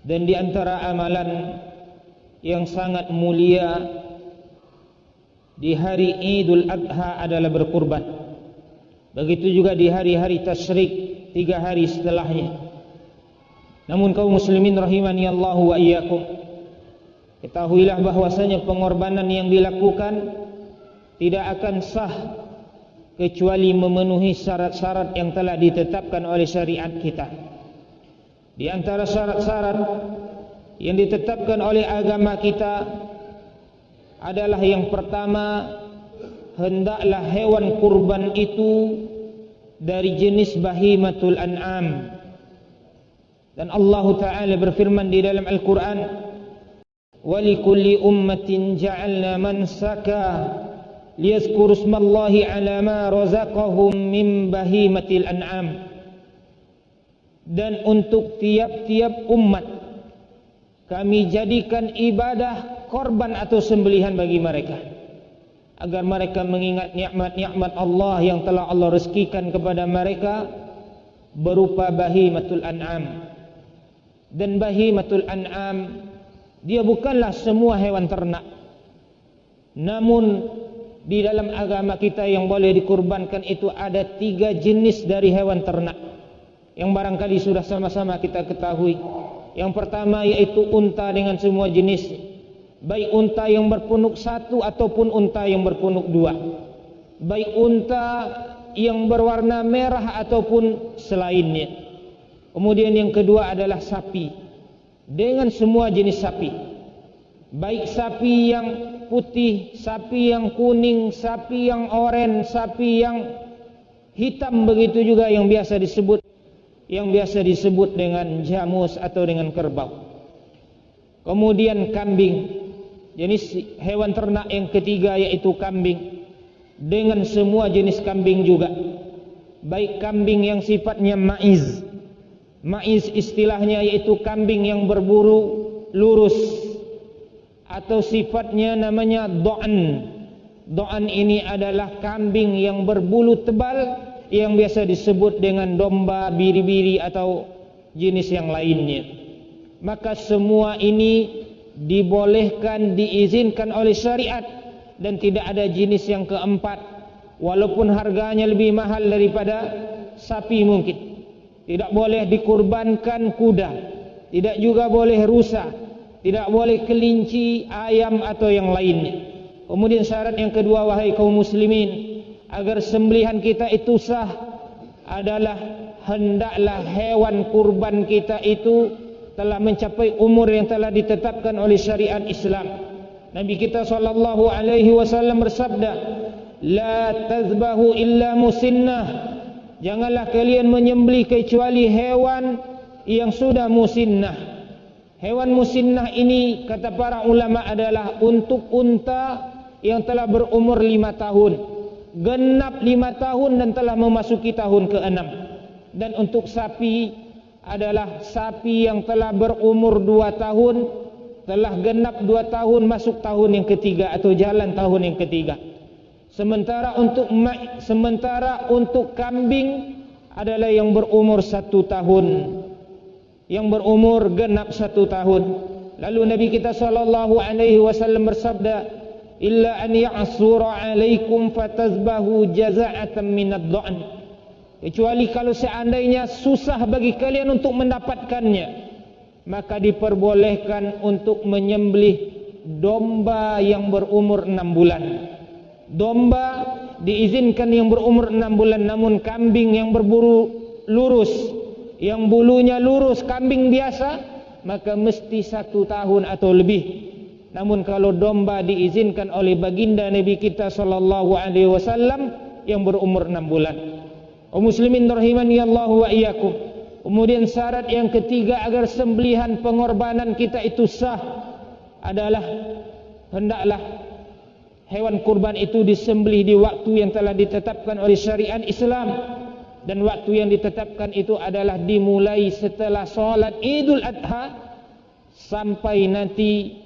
Dan di antara amalan yang sangat mulia di hari Idul Adha adalah berkurban. Begitu juga di hari-hari tasyrik, 3 hari setelahnya. Namun kaum muslimin rahimani Allah wa iyyakum, ketahuilah bahwasanya pengorbanan yang dilakukan tidak akan sah kecuali memenuhi syarat-syarat yang telah ditetapkan oleh syariat kita. Di antara syarat-syarat yang ditetapkan oleh agama kita adalah yang pertama, hendaklah hewan kurban itu dari jenis bahimatul an'am. Dan Allah Ta'ala berfirman di dalam Al-Quran, وَلِكُلِّ أُمَّةٍ جَعَلْنَا مَنْسَكًا لِيَذْكُرُوا اسْمَ اللَّهِ عَلَى مَا رَزَقَهُم مِّن بَهِيمَةِ الْأَنْعَامِ. Dan untuk tiap-tiap umat kami jadikan ibadah korban atau sembelihan bagi mereka, agar mereka mengingat nikmat-nikmat Allah yang telah Allah rezekikan kepada mereka berupa bahimatul an'am. Dan bahimatul an'am dia bukanlah semua hewan ternak, namun di dalam agama kita yang boleh dikurbankan itu ada 3 jenis dari hewan ternak yang barangkali sudah sama-sama kita ketahui. Yang pertama yaitu unta dengan semua jenis, baik unta yang berpunuk 1 ataupun unta yang berpunuk 2, baik unta yang berwarna merah ataupun selainnya. Kemudian yang kedua adalah sapi dengan semua jenis sapi, baik sapi yang putih, sapi yang kuning, sapi yang oranye, sapi yang hitam, begitu juga yang biasa disebut dengan jamus atau dengan kerbau. Kemudian kambing, jenis hewan ternak yang ketiga yaitu kambing dengan semua jenis kambing juga, baik kambing yang sifatnya maiz. Maiz istilahnya yaitu kambing yang berbulu lurus, atau sifatnya namanya do'an. Do'an ini adalah kambing yang berbulu tebal yang biasa disebut dengan domba biri-biri atau jenis yang lainnya. Maka semua ini dibolehkan, diizinkan oleh syariat, dan tidak ada jenis yang keempat walaupun harganya lebih mahal daripada sapi mungkin. Tidak boleh dikurbankan kuda, tidak juga boleh rusa, tidak boleh kelinci, ayam atau yang lainnya. Kemudian syarat yang kedua, wahai kaum muslimin, agar sembelihan kita itu sah adalah hendaklah hewan kurban kita itu telah mencapai umur yang telah ditetapkan oleh syariat Islam. Nabi kita sallallahu alaihi wasallam bersabda, "La tazbahu illa musinnah." Janganlah kalian menyembelih kecuali hewan yang sudah musinnah. Hewan musinnah ini kata para ulama adalah untuk unta yang telah berumur 5 tahun, genap 5 tahun dan telah memasuki tahun ke-6. Dan untuk sapi adalah sapi yang telah berumur 2 tahun, telah genap 2 tahun, masuk tahun yang ketiga atau jalan tahun yang ketiga. Sementara untuk kambing adalah yang berumur 1 tahun, yang berumur genap 1 tahun. Lalu Nabi kita sallallahu alaihi wasallam bersabda, "Illa an ya'sura 'alaikum fatazbahu jaza'atan minad dha'n." Kecuali kalau seandainya susah bagi kalian untuk mendapatkannya, maka diperbolehkan untuk menyembelih domba yang berumur 6 bulan. Domba diizinkan yang berumur 6 bulan, namun kambing yang berbulu lurus, yang bulunya lurus, kambing biasa, maka mesti 1 tahun atau lebih. Namun kalau domba diizinkan oleh baginda Nabi kita sallallahu alaihi wasallam yang berumur 6 bulan. Muslimin rahimani Allah wa iyyakum. Kemudian syarat yang ketiga agar sembelihan pengorbanan kita itu sah adalah hendaklah hewan kurban itu disembelih di waktu yang telah ditetapkan oleh syariat Islam. Dan waktu yang ditetapkan itu adalah dimulai setelah sholat Idul Adha sampai nanti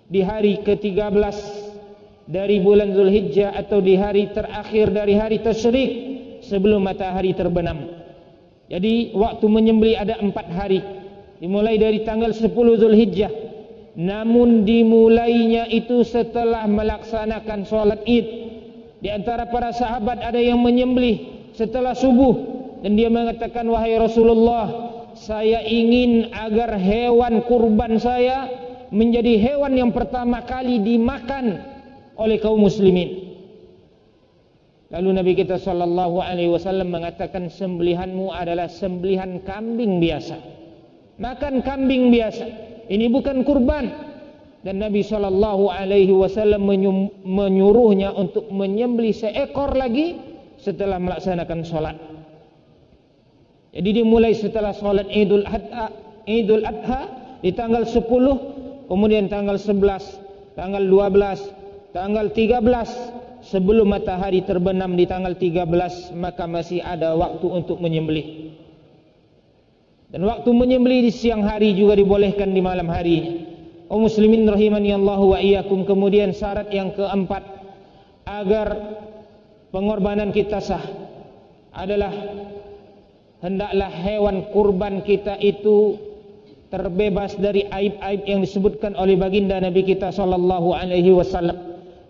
di hari ke-13 dari bulan Zulhijjah atau di hari terakhir dari hari tasyrik sebelum matahari terbenam. Jadi waktu menyembelih ada 4 hari. dimulai dari tanggal 10 Zulhijjah, namun dimulainya itu setelah melaksanakan sholat Id. Di antara para sahabat ada yang menyembelih setelah subuh, dan dia mengatakan, wahai Rasulullah, saya ingin agar hewan kurban saya menjadi hewan yang pertama kali dimakan oleh kaum muslimin. Lalu Nabi kita sallallahu alaihi wasallam mengatakan, sembelihanmu adalah sembelihan kambing biasa. Makan kambing biasa. Ini bukan kurban. Dan Nabi sallallahu alaihi wasallam menyuruhnya untuk menyembelih seekor lagi setelah melaksanakan sholat. Jadi dimulai setelah sholat Idul Adha di tanggal 10, kemudian tanggal 11, tanggal 12, tanggal 13, sebelum matahari terbenam di tanggal 13, maka masih ada waktu untuk menyembelih. Dan waktu menyembelih di siang hari juga dibolehkan di malam harinya. Muslimin rahimani Allah wa iyyakum. Kemudian syarat yang keempat agar pengorbanan kita sah adalah hendaklah hewan kurban kita itu terbebas dari aib-aib yang disebutkan oleh baginda Nabi kita sallallahu alaihi wasallam,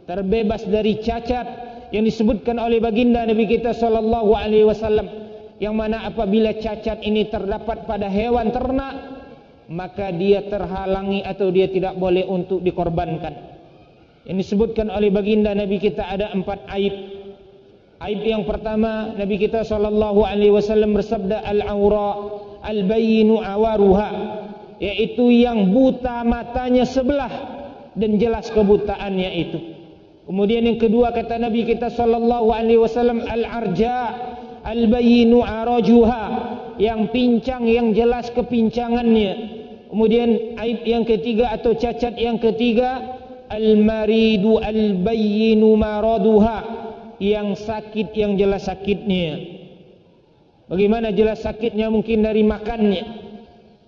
terbebas dari cacat yang disebutkan oleh baginda Nabi kita sallallahu alaihi wasallam, yang mana apabila cacat ini terdapat pada hewan ternak, maka dia terhalangi atau dia tidak boleh untuk dikorbankan. Yang disebutkan oleh baginda Nabi kita ada 4 aib. Aib yang pertama, Nabi kita sallallahu alaihi wasallam bersabda, al-aura al-bayyinu awaruha, yaitu yang buta matanya sebelah dan jelas kebutaannya itu. Kemudian yang kedua kata Nabi kita sallallahu alaihi wasallam, al-arja al-bayyinu arajuha, yang pincang yang jelas kepincangannya. Kemudian aib yang ketiga atau cacat yang ketiga, al-maridu al-bayyinu maraduha, yang sakit yang jelas sakitnya. Bagaimana jelas sakitnya? Mungkin dari makannya,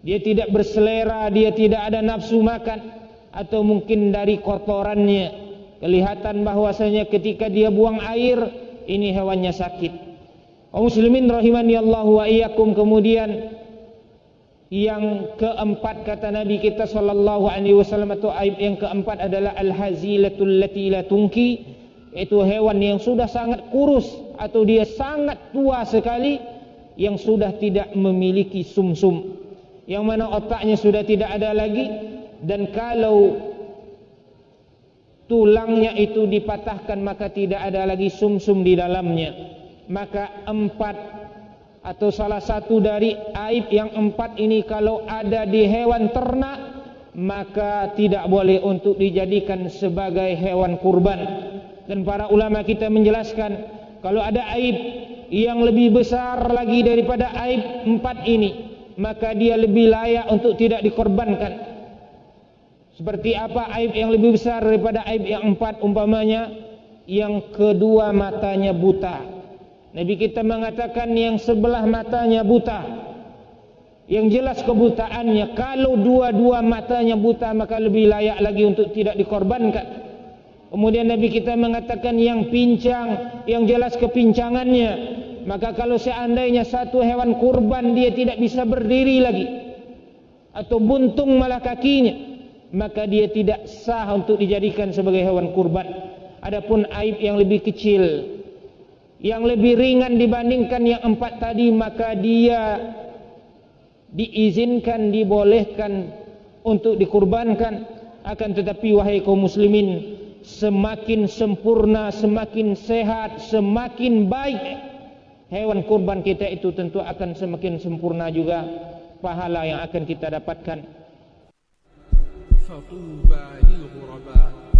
dia tidak berselera, dia tidak ada nafsu makan, atau mungkin dari kotorannya kelihatan bahwasanya ketika dia buang air ini hewannya sakit. Muslimin rahimani Allah wa iyyakum. Kemudian yang keempat kata Nabi kita sallallahu alaihi wasallam, atau aib yang keempat adalah al-hazilatul lati la tunki, yaitu hewan yang sudah sangat kurus atau dia sangat tua sekali, yang sudah tidak memiliki sumsum, yang mana otaknya sudah tidak ada lagi, dan kalau tulangnya itu dipatahkan maka tidak ada lagi sumsum di dalamnya. Maka 4 atau salah satu dari aib yang 4 ini kalau ada di hewan ternak, maka tidak boleh untuk dijadikan sebagai hewan kurban. Dan para ulama kita menjelaskan, kalau ada aib yang lebih besar lagi daripada aib 4 ini, maka dia lebih layak untuk tidak dikorbankan. Seperti apa aib yang lebih besar daripada aib yang 4? Umpamanya yang kedua matanya buta. Nabi kita mengatakan yang sebelah matanya buta, yang jelas kebutaannya. Kalau dua-dua matanya buta, maka lebih layak lagi untuk tidak dikorbankan. Kemudian Nabi kita mengatakan yang pincang, yang jelas kepincangannya. Maka kalau seandainya satu hewan kurban dia tidak bisa berdiri lagi, atau buntung malah kakinya, maka dia tidak sah untuk dijadikan sebagai hewan kurban. Adapun aib yang lebih kecil, yang lebih ringan dibandingkan yang 4 tadi, maka dia diizinkan, dibolehkan untuk dikurbankan. Akan tetapi wahai kaum muslimin, semakin sempurna, semakin sehat, semakin baik hewan kurban kita itu, tentu akan semakin sempurna juga pahala yang akan kita dapatkan. فطوبى للغرباء